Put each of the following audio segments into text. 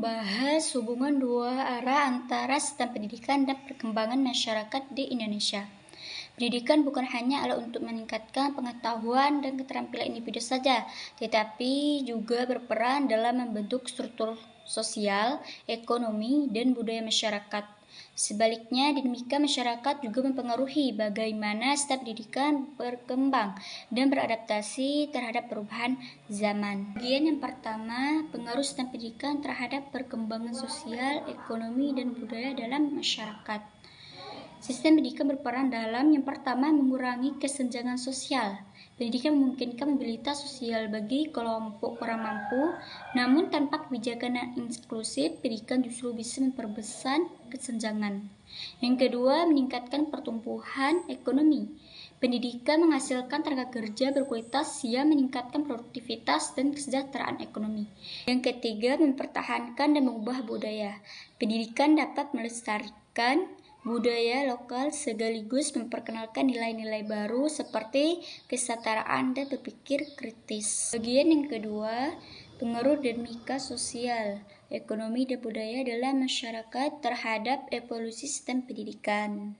membahas hubungan dua arah antara sistem pendidikan dan perkembangan masyarakat di Indonesia. Pendidikan bukan hanya alat untuk meningkatkan pengetahuan dan keterampilan individu saja, tetapi juga berperan dalam membentuk struktur sosial, ekonomi, dan budaya masyarakat. Sebaliknya, dinamika masyarakat juga mempengaruhi bagaimana sistem pendidikan berkembang dan beradaptasi terhadap perubahan zaman. Bagian yang pertama, pengaruh sistem pendidikan terhadap perkembangan sosial, ekonomi, dan budaya dalam masyarakat. Sistem pendidikan berperan dalam yang pertama mengurangi kesenjangan sosial. Pendidikan memungkinkan mobilitas sosial bagi kelompok kurang mampu, namun tanpa kebijakan yang inklusif, pendidikan justru bisa memperbesar kesenjangan. Yang kedua, meningkatkan pertumbuhan ekonomi. Pendidikan menghasilkan tenaga kerja berkualitas yang meningkatkan produktivitas dan kesejahteraan ekonomi. Yang ketiga, mempertahankan dan mengubah budaya. Pendidikan dapat melestarikan budaya lokal sekaligus memperkenalkan nilai-nilai baru seperti kesetaraan dan berpikir kritis. Bagian yang kedua, pengaruh dinamika sosial, ekonomi, dan budaya dalam masyarakat terhadap evolusi sistem pendidikan.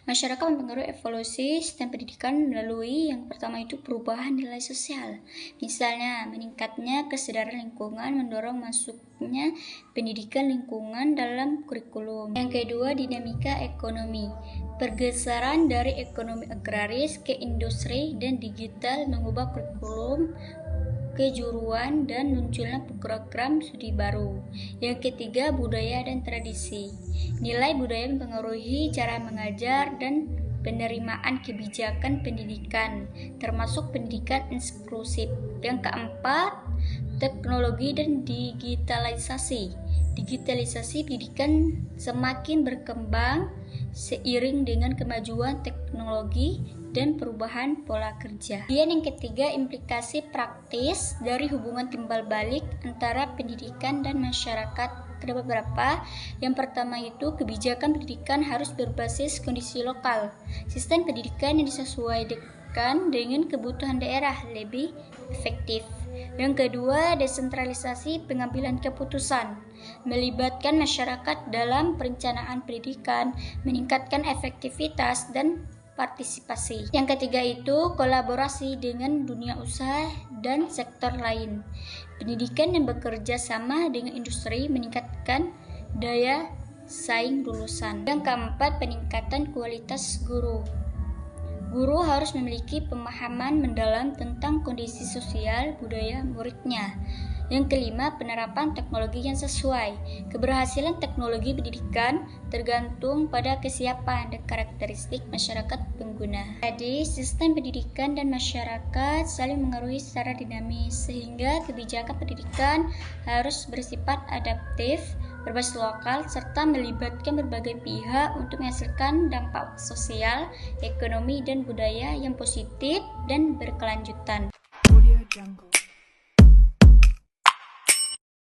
Masyarakat mempengaruhi evolusi sistem pendidikan melalui yang pertama itu perubahan nilai sosial. Misalnya, meningkatnya kesadaran lingkungan mendorong masuknya pendidikan lingkungan dalam kurikulum. Yang kedua, dinamika ekonomi. Pergeseran dari ekonomi agraris ke industri dan digital mengubah kurikulum kejuruan dan munculnya program studi baru. Yang ketiga, budaya dan tradisi. Nilai budaya mempengaruhi cara mengajar dan penerimaan kebijakan pendidikan, termasuk pendidikan inklusif. Yang keempat, teknologi dan digitalisasi. Digitalisasi pendidikan semakin berkembang seiring dengan kemajuan teknologi dan perubahan pola kerja. Kemudian yang ketiga, implikasi praktis dari hubungan timbal balik antara pendidikan dan masyarakat. Ada beberapa. Yang pertama itu kebijakan pendidikan harus berbasis kondisi lokal. Sistem pendidikan yang disesuaikan dengan kebutuhan daerah lebih efektif. Yang kedua, desentralisasi pengambilan keputusan, melibatkan masyarakat dalam perencanaan pendidikan, meningkatkan efektivitas dan partisipasi. Yang ketiga itu kolaborasi dengan dunia usaha dan sektor lain. Pendidikan yang bekerja sama dengan industri meningkatkan daya saing lulusan. Yang keempat, peningkatan kualitas guru. Guru harus memiliki pemahaman mendalam tentang kondisi sosial budaya muridnya. Yang kelima, penerapan teknologi yang sesuai. Keberhasilan teknologi pendidikan tergantung pada kesiapan dan karakteristik masyarakat pengguna. Jadi, sistem pendidikan dan masyarakat saling mengaruhi secara dinamis, sehingga kebijakan pendidikan harus bersifat adaptif, berbasis lokal, serta melibatkan berbagai pihak untuk menghasilkan dampak sosial, ekonomi, dan budaya yang positif dan berkelanjutan. Audio Jungle.